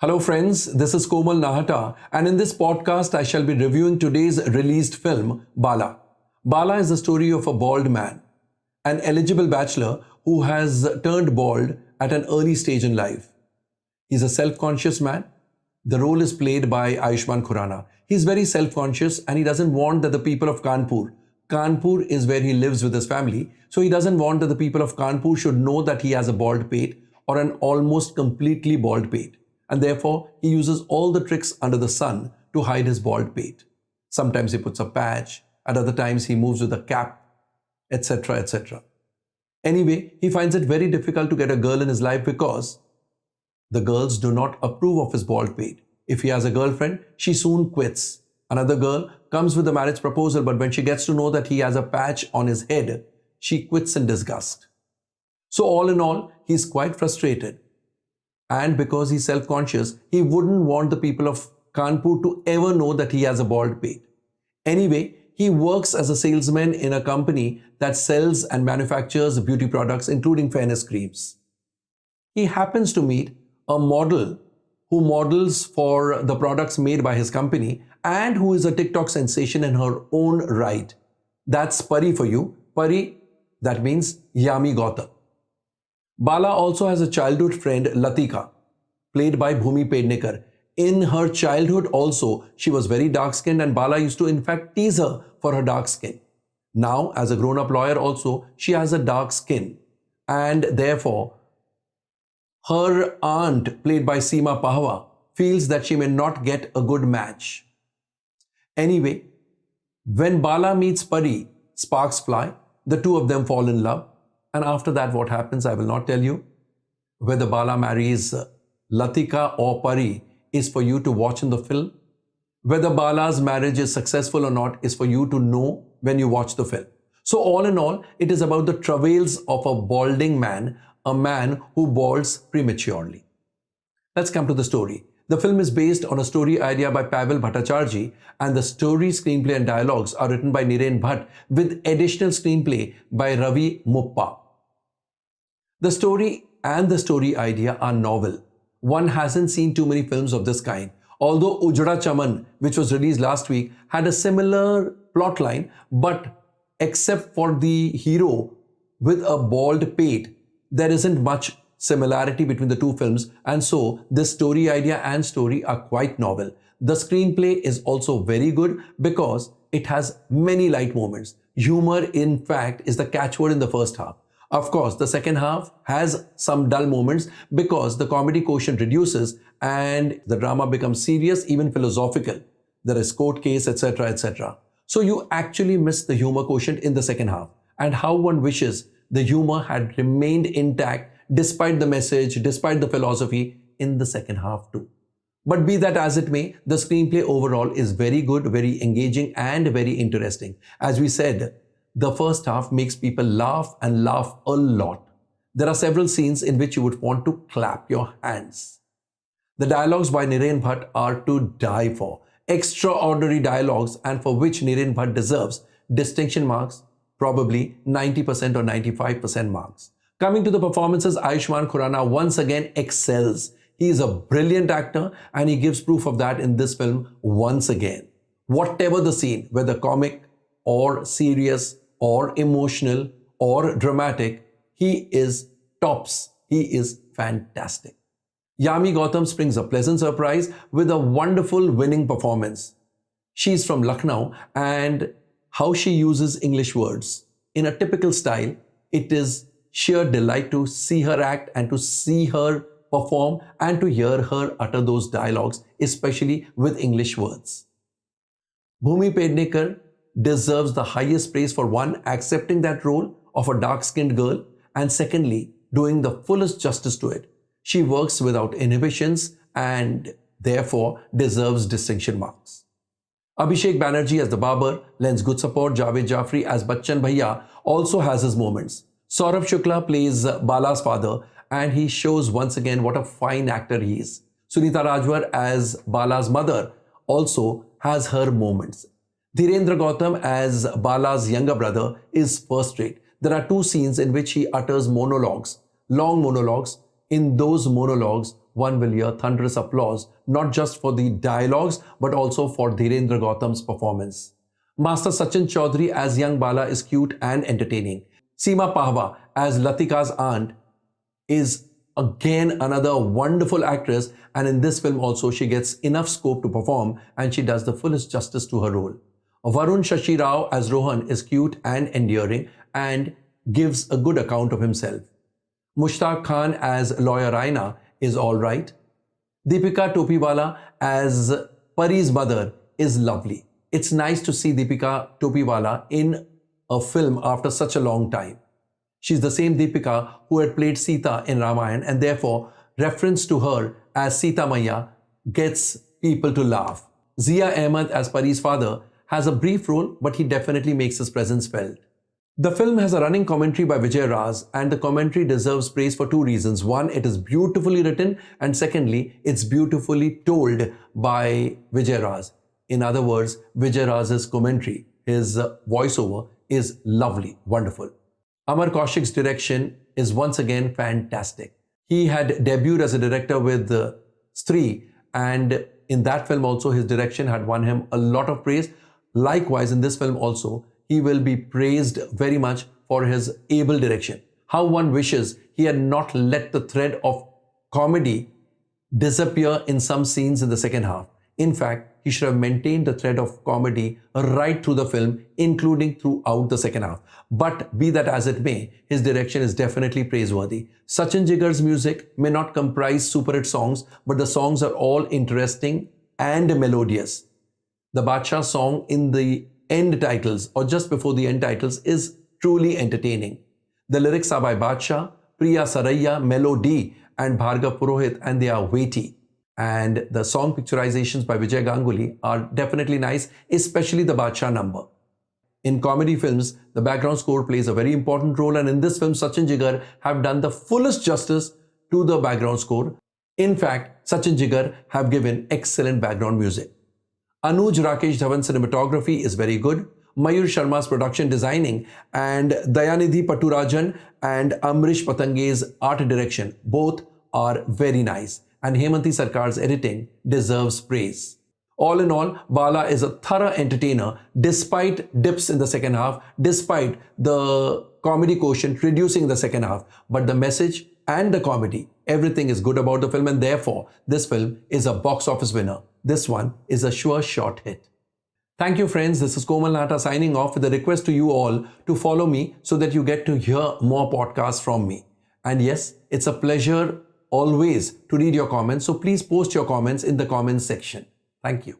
Hello friends, this is Komal Nahta, and in this podcast I shall be reviewing today's released film Bala. Bala is the story of a bald man, an eligible bachelor who has turned bald at an early stage in life. He's a self-conscious man. The role is played by Ayushmann Khurrana. He's very self-conscious and he doesn't want that the people of Kanpur is where he lives with his family, so he doesn't want that the people of Kanpur should know that he has a bald pate or an almost completely bald pate. And therefore, he uses all the tricks under the sun to hide his bald pate. Sometimes he puts a patch, at other times he moves with a cap, etc., etc. Anyway, he finds it very difficult to get a girl in his life because the girls do not approve of his bald pate. If he has a girlfriend, she soon quits. Another girl comes with a marriage proposal, but when she gets to know that he has a patch on his head, she quits in disgust. So all in all, he's quite frustrated. And because he's self-conscious, he wouldn't want the people of Kanpur to ever know that he has a bald pate. Anyway, he works as a salesman in a company that sells and manufactures beauty products, including fairness creams. He happens to meet a model who models for the products made by his company and who is a TikTok sensation in her own right. That's Pari for you. Pari, that means Yami Gautam. Bala also has a childhood friend, Latika, played by Bhumi Pednekar. In her childhood also, she was very dark-skinned and Bala used to in fact tease her for her dark skin. Now, as a grown-up lawyer also, she has a dark skin. And therefore, her aunt, played by Seema Pahwa, feels that she may not get a good match. Anyway, when Bala meets Pari, sparks fly, the two of them fall in love. And after that, what happens, I will not tell you. Whether Bala marries Latika or Pari is for you to watch in the film. Whether Bala's marriage is successful or not is for you to know when you watch the film. So all in all, it is about the travails of a balding man, a man who balds prematurely. Let's come to the story. The film is based on a story idea by Pavel Bhattacharjee, and the story, screenplay and dialogues are written by Niren Bhatt with additional screenplay by Ravi Muppa. The story and the story idea are novel. One hasn't seen too many films of this kind. Although Ujda Chaman, which was released last week, had a similar plotline, but except for the hero with a bald pate, there isn't much similarity between the two films, and so this story idea and story are quite novel. The screenplay is also very good because it has many light moments. Humor, in fact, is the catchword in the first half. Of course, the second half has some dull moments because the comedy quotient reduces and the drama becomes serious, even philosophical. There is court case, etc., etc. So you actually miss the humor quotient in the second half, and how one wishes the humor had remained intact despite the message, despite the philosophy in the second half too. But be that as it may, the screenplay overall is very good, very engaging and very interesting. As we said, the first half makes people laugh and laugh a lot. There are several scenes in which you would want to clap your hands. The dialogues by Niren Bhatt are to die for. Extraordinary dialogues, and for which Niren Bhatt deserves distinction marks, probably 90% or 95% marks. Coming to the performances, Ayushmann Khurrana once again excels. He is a brilliant actor and he gives proof of that in this film once again. Whatever the scene, whether comic or serious or emotional or dramatic, he is tops. He is fantastic. Yami Gautam springs a pleasant surprise with a wonderful winning performance. She's from Lucknow, and how she uses English words in a typical style, it is sheer delight to see her act and to see her perform and to hear her utter those dialogues, especially with English words. Bhumi Pednekar deserves the highest praise for one, accepting that role of a dark-skinned girl, and secondly, doing the fullest justice to it. She works without inhibitions and therefore deserves distinction marks. Abhishek Banerjee as the barber lends good support. Javed Jafri as Bachchan Bhaiya also has his moments. Saurabh Shukla plays Bala's father and he shows once again what a fine actor he is. Sunita Rajwar as Bala's mother also has her moments. Dhirendra Gautam as Bala's younger brother is first rate. There are two scenes in which he utters monologues, long monologues. In those monologues, one will hear thunderous applause, not just for the dialogues, but also for Dhirendra Gautam's performance. Master Sachin Chaudhary as young Bala is cute and entertaining. Seema Pahwa as Latika's aunt is again another wonderful actress, and in this film also she gets enough scope to perform and she does the fullest justice to her role. Varun Shashi Rao as Rohan is cute and endearing and gives a good account of himself. Mushtaq Khan as lawyer Raina is alright. Deepika Topiwala as Pari's mother is lovely. It's nice to see Deepika Topiwala in a film after such a long time. She's the same Deepika who had played Sita in Ramayana, and therefore reference to her as Sita Maya gets people to laugh. Zia Ahmed as Pari's father has a brief role, but he definitely makes his presence felt. The film has a running commentary by Vijay Raz, and the commentary deserves praise for two reasons. One, it is beautifully written, and secondly, it's beautifully told by Vijay Raz. In other words, Vijay Raz's commentary, his voiceover is lovely, wonderful. Amar Kaushik's direction is once again fantastic. He had debuted as a director with Stree, and in that film also his direction had won him a lot of praise. Likewise, in this film also, he will be praised very much for his able direction. How one wishes he had not let the thread of comedy disappear in some scenes in the second half. In fact, he should have maintained the thread of comedy right through the film, including throughout the second half. But be that as it may, his direction is definitely praiseworthy. Sachin Jigar's music may not comprise super hit songs, but the songs are all interesting and melodious. The Badshah song in the end titles or just before the end titles is truly entertaining. The lyrics are by Badshah, Priya Saraiya, Melody and Bhargav Purohit, and they are weighty. And the song picturizations by Vijay Ganguly are definitely nice, especially the Badshah number. In comedy films, the background score plays a very important role, and in this film, Sachin Jigar have done the fullest justice to the background score. In fact, Sachin Jigar have given excellent background music. Anuj Rakesh Dhawan's cinematography is very good. Mayur Sharma's production designing and Dayanidhi Paturajan and Amrish Patange's art direction both are very nice. And Hemanti Sarkar's editing deserves praise. All in all, Bala is a thorough entertainer despite dips in the second half, despite the comedy quotient reducing in the second half. But the message and the comedy, everything is good about the film, and therefore this film is a box office winner. This one is a sure shot hit. Thank you friends, this is Komal Nahta signing off with a request to you all to follow me so that you get to hear more podcasts from me. And yes, it's a pleasure always to read your comments, so please post your comments in the comments section. Thank you.